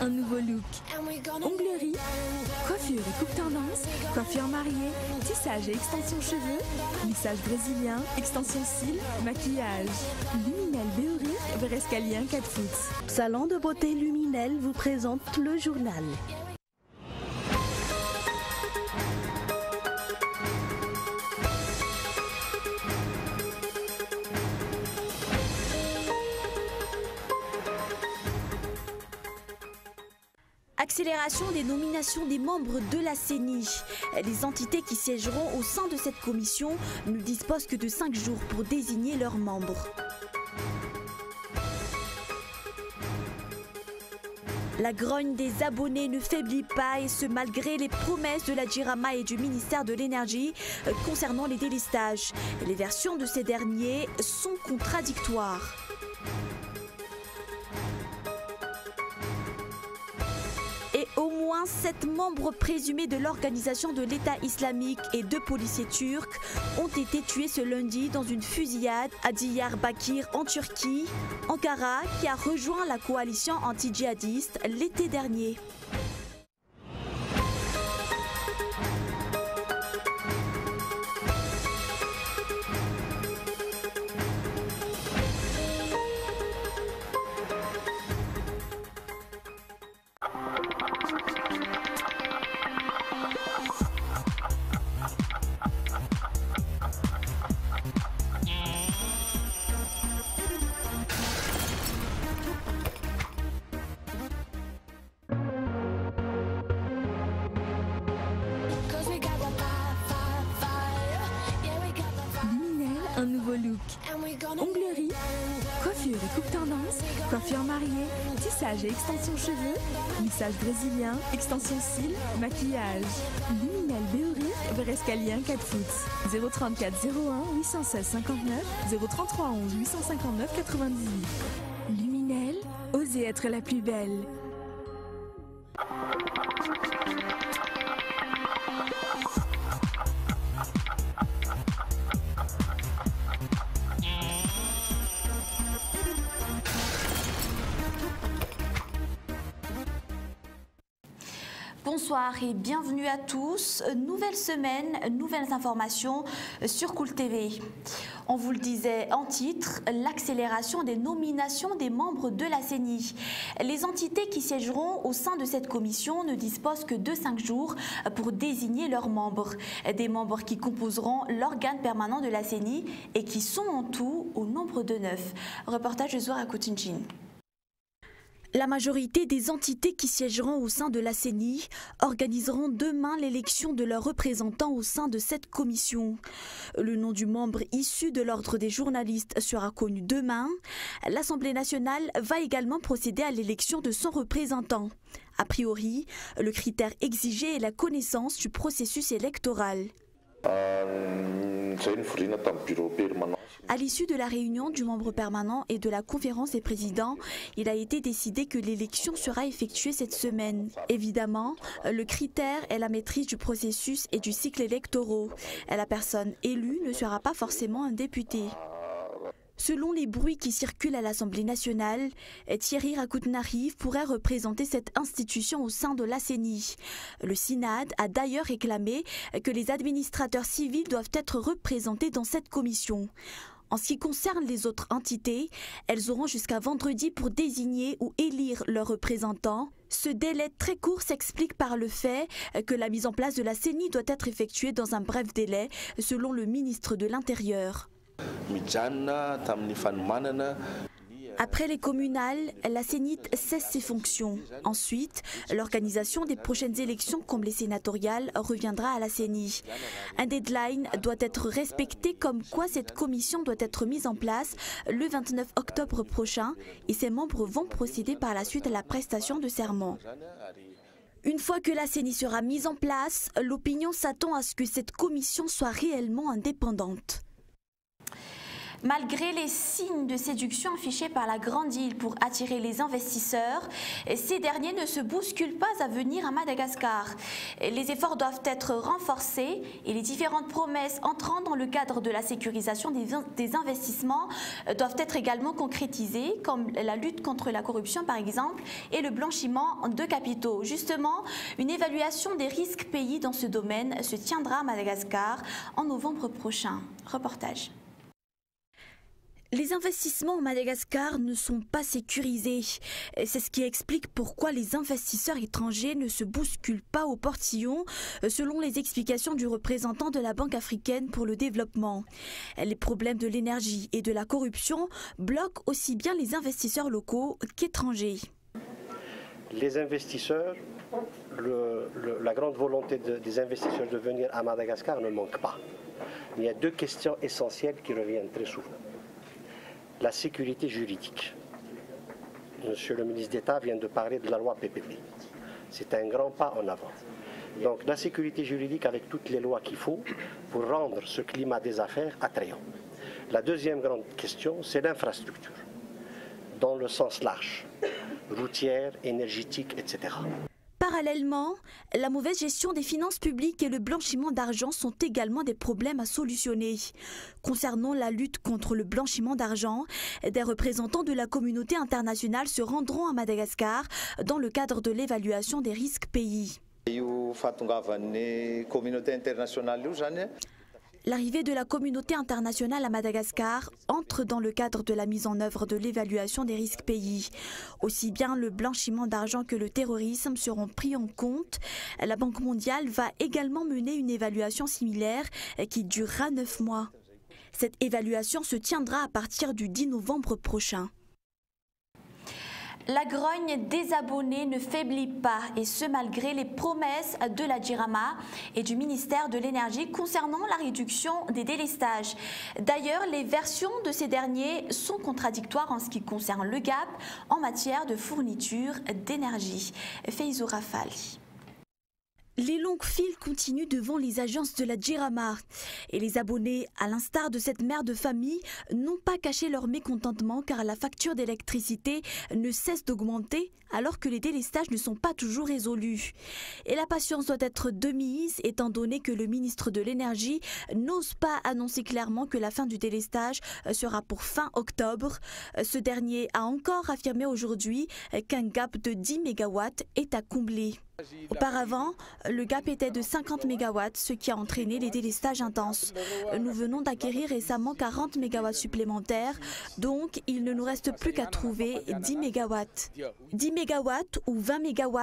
un nouveau look. Onglerie, coiffure et coupe tendance, coiffure mariée, tissage et extension cheveux, lissage brésilien, extension cils, maquillage. Luminel Béori, Verescalien 4 foot. Salon de beauté Luminel vous présente le journal. Accélération des nominations des membres de la CENI. Les entités qui siégeront au sein de cette commission ne disposent que de 5 jours pour désigner leurs membres. La grogne des abonnés ne faiblit pas, et ce malgré les promesses de la Jirama et du ministère de l'Énergie concernant les délestages. Les versions de ces derniers sont contradictoires. Et au moins 7 membres présumés de l'organisation de l'État islamique et 2 policiers turcs ont été tués ce lundi dans une fusillade à Diyarbakır en Turquie. Ankara, qui a rejoint la coalition anti-djihadiste l'été dernier. Un nouveau look. Onglerie, coiffure et coupe tendance, coiffure mariée, tissage et extension cheveux, lissage brésilien, extension cils, maquillage. Luminel Béori, Verescalien 4 foot. 034 01 816 59 033 11 859 98. Luminel, osez être la plus belle. Bonsoir et bienvenue à tous. Nouvelle semaine, nouvelles informations sur Cool TV. On vous le disait en titre, l'accélération des nominations des membres de la CENI. Les entités qui siégeront au sein de cette commission ne disposent que de 5 jours pour désigner leurs membres. Des membres qui composeront l'organe permanent de la CENI et qui sont en tout au nombre de 9. Reportage de Zohra Koutinjin. La majorité des entités qui siégeront au sein de la CENI organiseront demain l'élection de leurs représentants au sein de cette commission. Le nom du membre issu de l'ordre des journalistes sera connu demain. L'Assemblée nationale va également procéder à l'élection de son représentant. A priori, le critère exigé est la connaissance du processus électoral. À l'issue de la réunion du membre permanent et de la conférence des présidents, il a été décidé que l'élection sera effectuée cette semaine. Évidemment, le critère est la maîtrise du processus et du cycle électoraux. La personne élue ne sera pas forcément un député. Selon les bruits qui circulent à l'Assemblée nationale, Thierry Rakoutnariv pourrait représenter cette institution au sein de la CENI. Le Synad a d'ailleurs réclamé que les administrateurs civils doivent être représentés dans cette commission. En ce qui concerne les autres entités, elles auront jusqu'à vendredi pour désigner ou élire leurs représentants. Ce délai très court s'explique par le fait que la mise en place de la CENI doit être effectuée dans un bref délai, selon le ministre de l'Intérieur. Après les communales, la CENI cesse ses fonctions. Ensuite, l'organisation des prochaines élections comme les sénatoriales reviendra à la CENI. Un deadline doit être respecté, comme quoi cette commission doit être mise en place le 29 octobre prochain et ses membres vont procéder par la suite à la prestation de serment. Une fois que la CENI sera mise en place, l'opinion s'attend à ce que cette commission soit réellement indépendante. Malgré les signes de séduction affichés par la Grande Île pour attirer les investisseurs, ces derniers ne se bousculent pas à venir à Madagascar. Les efforts doivent être renforcés et les différentes promesses entrant dans le cadre de la sécurisation des investissements doivent être également concrétisées, comme la lutte contre la corruption par exemple et le blanchiment de capitaux. Justement, une évaluation des risques pays dans ce domaine se tiendra à Madagascar en novembre prochain. Reportage. Les investissements au Madagascar ne sont pas sécurisés. C'est ce qui explique pourquoi les investisseurs étrangers ne se bousculent pas au portillon, selon les explications du représentant de la Banque africaine pour le développement. Les problèmes de l'énergie et de la corruption bloquent aussi bien les investisseurs locaux qu'étrangers. Les investisseurs, la grande volonté des investisseurs de venir à Madagascar ne manque pas. Il y a deux questions essentielles qui reviennent très souvent. La sécurité juridique. Monsieur le ministre d'État vient de parler de la loi PPP. C'est un grand pas en avant. Donc la sécurité juridique avec toutes les lois qu'il faut pour rendre ce climat des affaires attrayant. La deuxième grande question, c'est l'infrastructure, dans le sens large, routière, énergétique, etc. Parallèlement, la mauvaise gestion des finances publiques et le blanchiment d'argent sont également des problèmes à solutionner. Concernant la lutte contre le blanchiment d'argent, des représentants de la communauté internationale se rendront à Madagascar dans le cadre de l'évaluation des risques pays. L'arrivée de la communauté internationale à Madagascar entre dans le cadre de la mise en œuvre de l'évaluation des risques pays. Aussi bien le blanchiment d'argent que le terrorisme seront pris en compte. La Banque mondiale va également mener une évaluation similaire qui durera 9 mois. Cette évaluation se tiendra à partir du 10 novembre prochain. La grogne des abonnés ne faiblit pas, et ce malgré les promesses de la DIRAMA et du ministère de l'Énergie concernant la réduction des délestages. D'ailleurs, les versions de ces derniers sont contradictoires en ce qui concerne le gap en matière de fourniture d'énergie. Feizo Rafali. Les longues files continuent devant les agences de la DIRAMA. Et les abonnés, à l'instar de cette mère de famille, n'ont pas caché leur mécontentement car la facture d'électricité ne cesse d'augmenter alors que les délestages ne sont pas toujours résolus. Et la patience doit être de mise étant donné que le ministre de l'Énergie n'ose pas annoncer clairement que la fin du délestage sera pour fin octobre. Ce dernier a encore affirmé aujourd'hui qu'un gap de 10 MW est à combler. Auparavant, le gap était de 50 MW, ce qui a entraîné les délestages intenses. Nous venons d'acquérir récemment 40 MW supplémentaires, donc il ne nous reste plus qu'à trouver 10 MW. 10 MW ou 20 MW,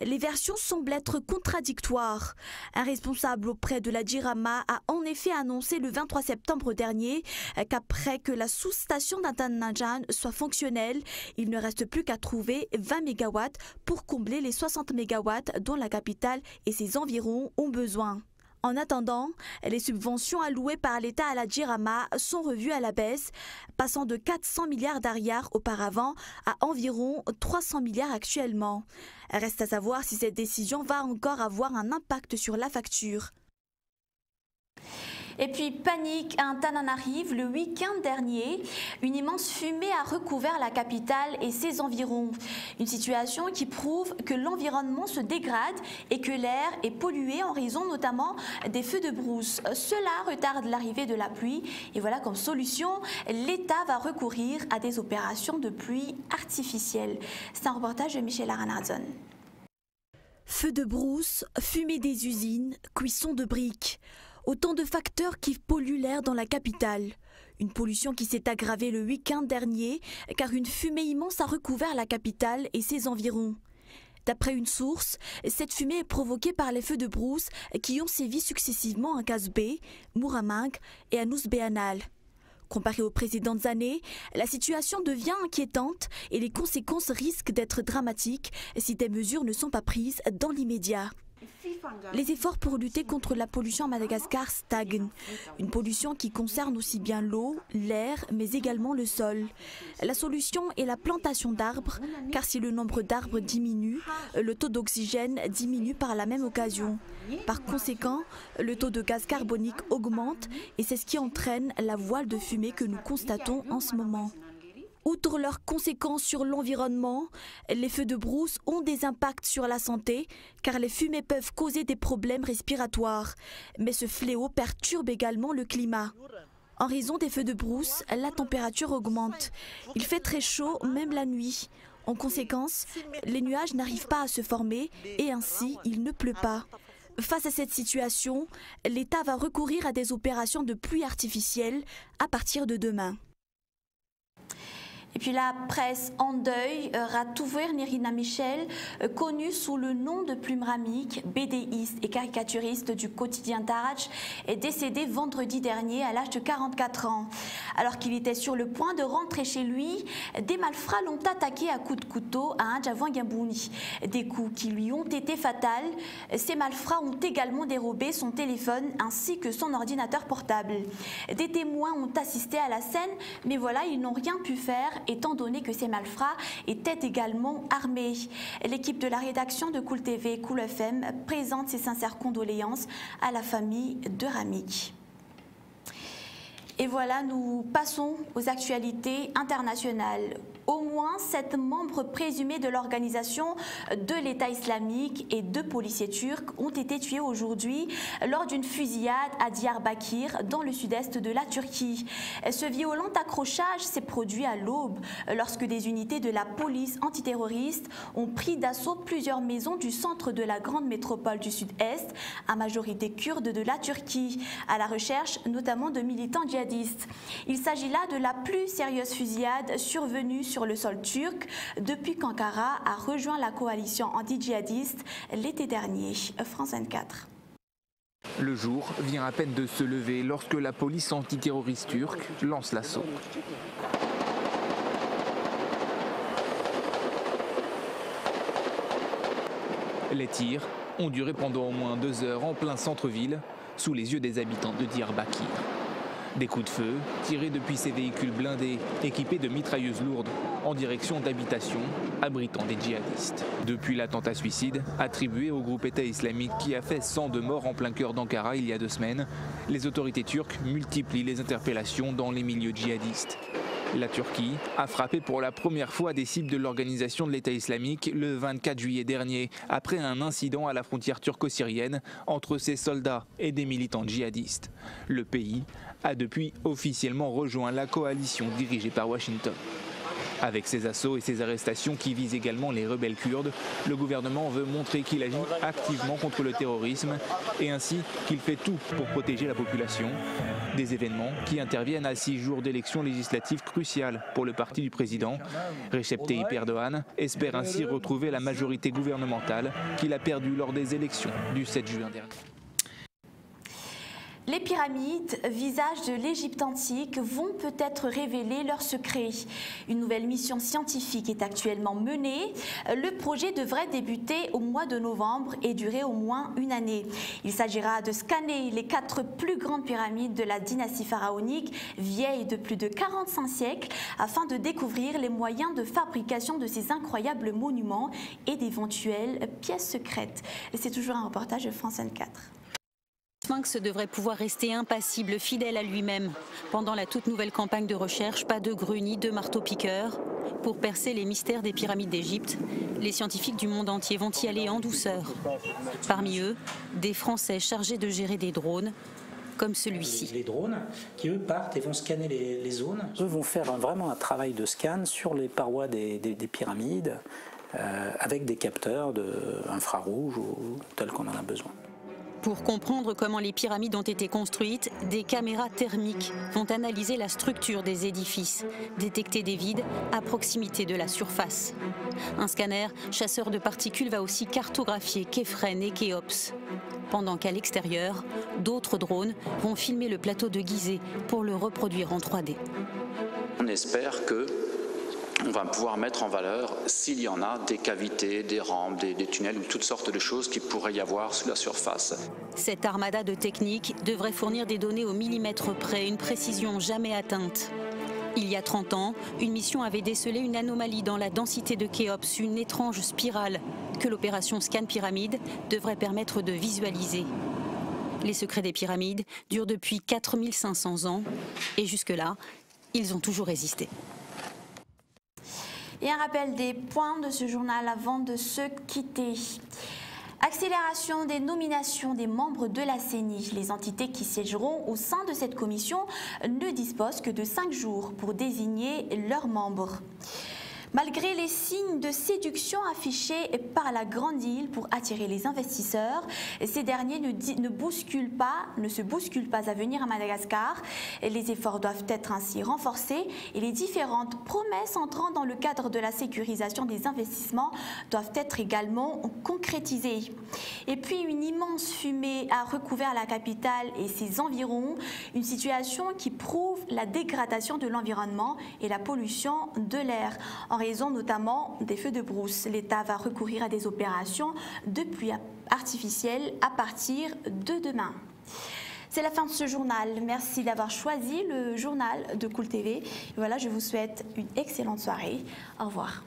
les versions semblent être contradictoires. Un responsable auprès de la DIRAMA a en effet annoncé le 23 septembre dernier qu'après que la sous-station d'Antananjan soit fonctionnelle, il ne reste plus qu'à trouver 20 MW pour combler les 60 MW dont la capitale et ses environs ont besoin. En attendant, les subventions allouées par l'État à la DIRAMA sont revues à la baisse, passant de 400 milliards d'ariars auparavant à environ 300 milliards actuellement. Reste à savoir si cette décision va encore avoir un impact sur la facture. Et puis panique à Antananarive le week-end dernier. Une immense fumée a recouvert la capitale et ses environs. Une situation qui prouve que l'environnement se dégrade et que l'air est pollué en raison notamment des feux de brousse. Cela retarde l'arrivée de la pluie et voilà comme solution, l'État va recourir à des opérations de pluie artificielle. C'est un reportage de Michel Aranardzon. Feux de brousse, fumée des usines, cuisson de briques. Autant de facteurs qui polluent l'air dans la capitale. Une pollution qui s'est aggravée le week-end dernier car une fumée immense a recouvert la capitale et ses environs. D'après une source, cette fumée est provoquée par les feux de brousse qui ont sévi successivement à Kasbé, Muramang et à Nousbéanal. Comparé aux précédentes années, la situation devient inquiétante et les conséquences risquent d'être dramatiques si des mesures ne sont pas prises dans l'immédiat. Les efforts pour lutter contre la pollution à Madagascar stagnent. Une pollution qui concerne aussi bien l'eau, l'air, mais également le sol. La solution est la plantation d'arbres, car si le nombre d'arbres diminue, le taux d'oxygène diminue par la même occasion. Par conséquent, le taux de gaz carbonique augmente et c'est ce qui entraîne la voile de fumée que nous constatons en ce moment. Outre leurs conséquences sur l'environnement, les feux de brousse ont des impacts sur la santé car les fumées peuvent causer des problèmes respiratoires. Mais ce fléau perturbe également le climat. En raison des feux de brousse, la température augmente. Il fait très chaud même la nuit. En conséquence, les nuages n'arrivent pas à se former et ainsi il ne pleut pas. Face à cette situation, l'État va recourir à des opérations de pluie artificielle à partir de demain. Et puis la presse en deuil, Ratouver Nirina Michel, connue sous le nom de Plume Ramique, bédéiste et caricaturiste du quotidien Tarach, est décédé vendredi dernier à l'âge de 44 ans. Alors qu'il était sur le point de rentrer chez lui, des malfrats l'ont attaqué à coups de couteau à Ndjavouangabuni. Des coups qui lui ont été fatals. Ces malfrats ont également dérobé son téléphone ainsi que son ordinateur portable. Des témoins ont assisté à la scène, mais voilà, ils n'ont rien pu faire étant donné que ces malfrats étaient également armés. L'équipe de la rédaction de Cool TV et Cool FM présente ses sincères condoléances à la famille de Ramique. Et voilà, nous passons aux actualités internationales. Au moins 7 membres présumés de l'organisation de l'État islamique et 2 policiers turcs ont été tués aujourd'hui lors d'une fusillade à Diyarbakir dans le sud-est de la Turquie. Ce violent accrochage s'est produit à l'aube lorsque des unités de la police antiterroriste ont pris d'assaut plusieurs maisons du centre de la grande métropole du sud-est, à majorité kurde de la Turquie, à la recherche notamment de militants djihadistes. Il s'agit là de la plus sérieuse fusillade survenue sur le sol turc depuis qu'Ankara a rejoint la coalition anti-djihadiste l'été dernier. France 24. Le jour vient à peine de se lever lorsque la police antiterroriste turque lance l'assaut. Les tirs ont duré pendant au moins 2 heures en plein centre-ville, sous les yeux des habitants de Diyarbakir. Des coups de feu tirés depuis ces véhicules blindés équipés de mitrailleuses lourdes en direction d'habitations abritant des djihadistes. Depuis l'attentat suicide attribué au groupe État islamique qui a fait 102 morts en plein cœur d'Ankara il y a 2 semaines, les autorités turques multiplient les interpellations dans les milieux djihadistes. La Turquie a frappé pour la première fois des cibles de l'organisation de l'État islamique le 24 juillet dernier, après un incident à la frontière turco-syrienne entre ses soldats et des militants djihadistes. Le pays a depuis officiellement rejoint la coalition dirigée par Washington. Avec ces assauts et ces arrestations qui visent également les rebelles kurdes, le gouvernement veut montrer qu'il agit activement contre le terrorisme et ainsi qu'il fait tout pour protéger la population. Des événements qui interviennent à 6 jours d'élections législatives cruciales pour le parti du président. Recep Tayyip Erdogan espère ainsi retrouver la majorité gouvernementale qu'il a perdue lors des élections du 7 juin dernier. Les pyramides, visages de l'Égypte antique, vont peut-être révéler leurs secrets. Une nouvelle mission scientifique est actuellement menée. Le projet devrait débuter au mois de novembre et durer au moins 1 année. Il s'agira de scanner les 4 plus grandes pyramides de la dynastie pharaonique, vieilles de plus de 45 siècles, afin de découvrir les moyens de fabrication de ces incroyables monuments et d'éventuelles pièces secrètes. C'est toujours un reportage de France 24. Le Sphinx devrait pouvoir rester impassible, fidèle à lui-même. Pendant la toute nouvelle campagne de recherche, pas de grue ni de marteau-piqueur. Pour percer les mystères des pyramides d'Égypte, les scientifiques du monde entier vont y aller en douceur. Parmi eux, des Français chargés de gérer des drones, comme celui-ci. Les drones qui, eux, partent et vont scanner les zones. Eux vont faire vraiment un travail de scan sur les parois des pyramides, avec des capteurs infrarouges ou tels qu'on en a besoin. Pour comprendre comment les pyramides ont été construites, des caméras thermiques vont analyser la structure des édifices, détecter des vides à proximité de la surface. Un scanner chasseur de particules va aussi cartographier Képhren et Khéops. Pendant qu'à l'extérieur, d'autres drones vont filmer le plateau de Gizeh pour le reproduire en 3D. On espère que on va pouvoir mettre en valeur, s'il y en a, des cavités, des rampes, des tunnels ou toutes sortes de choses qui pourrait y avoir sous la surface. Cette armada de techniques devrait fournir des données au millimètre près, une précision jamais atteinte. Il y a 30 ans, une mission avait décelé une anomalie dans la densité de Khéops, une étrange spirale que l'opération Scan Pyramide devrait permettre de visualiser. Les secrets des pyramides durent depuis 4500 ans et jusque-là, ils ont toujours résisté. Et un rappel des points de ce journal avant de se quitter. Accélération des nominations des membres de la CENI. Les entités qui siégeront au sein de cette commission ne disposent que de 5 jours pour désigner leurs membres. Malgré les signes de séduction affichés par la Grande Île pour attirer les investisseurs, ces derniers ne se bousculent pas à venir à Madagascar. Les efforts doivent être ainsi renforcés et les différentes promesses entrant dans le cadre de la sécurisation des investissements doivent être également concrétisées. Et puis une immense fumée a recouvert la capitale et ses environs, une situation qui prouve la dégradation de l'environnement et la pollution de l'air. En raison notamment des feux de brousse, l'État va recourir à des opérations de pluie artificielle à partir de demain. C'est la fin de ce journal. Merci d'avoir choisi le journal de Cool TV. Voilà, je vous souhaite une excellente soirée. Au revoir.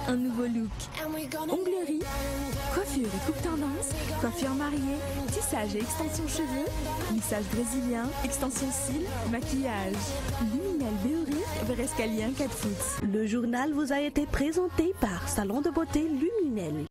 Un nouveau look. Onglerie, coiffure et coupe tendance, coiffure mariée, tissage et extension cheveux, lissage brésilien, extension cils, maquillage. Luminel Béori, Verescalien 4 foot. Le journal vous a été présenté par Salon de beauté Luminel.